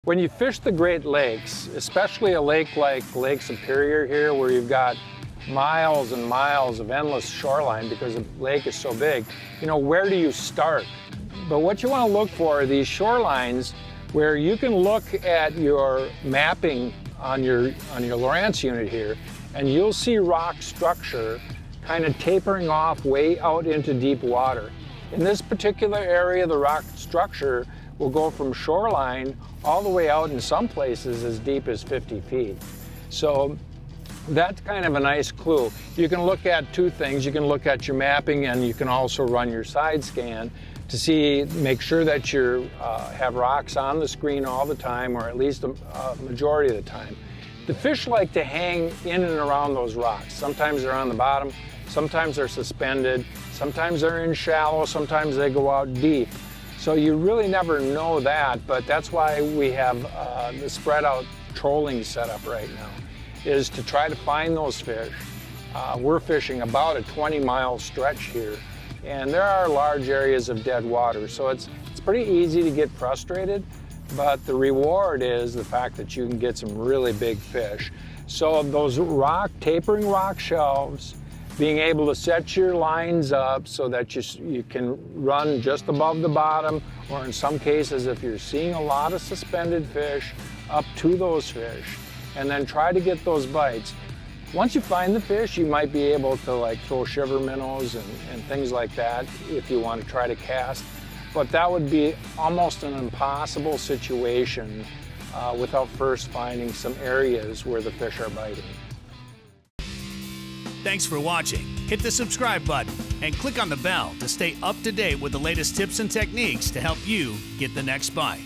When you fish the Great Lakes, especially a lake like Lake Superior here, where you've got miles and miles of endless shoreline because the lake is so big, you know, where do you start? But what you want to look for are these shorelines where you can look at your mapping on your Lowrance unit here, and you'll see rock structure kind of tapering off way out into deep water. In this particular area, the rock structure will go from shoreline all the way out in some places as deep as 50 feet. So that's kind of a nice clue. You can look at two things. You can look at your mapping, and you can also run your side scan to see, make sure that you have rocks on the screen all the time, or at least a majority of the time. The fish like to hang in and around those rocks. Sometimes they're on the bottom, sometimes they're suspended, sometimes they're in shallow, sometimes they go out deep. So you really never know that, but that's why we have the spread out trolling set up right now, is to try to find those fish. We're fishing about a 20-mile stretch here, and there are large areas of dead water, so it's pretty easy to get frustrated, but the reward is the fact that you can get some really big fish. So those tapering rock shelves, being able to set your lines up so that you can run just above the bottom, or in some cases, if you're seeing a lot of suspended fish, up to those fish, and then try to get those bites. Once you find the fish, you might be able to like throw shiver minnows and things like that if you want to try to cast, but that would be almost an impossible situation without first finding some areas where the fish are biting. Thanks for watching. Hit the subscribe button and click on the bell to stay up to date with the latest tips and techniques to help you get the next bite.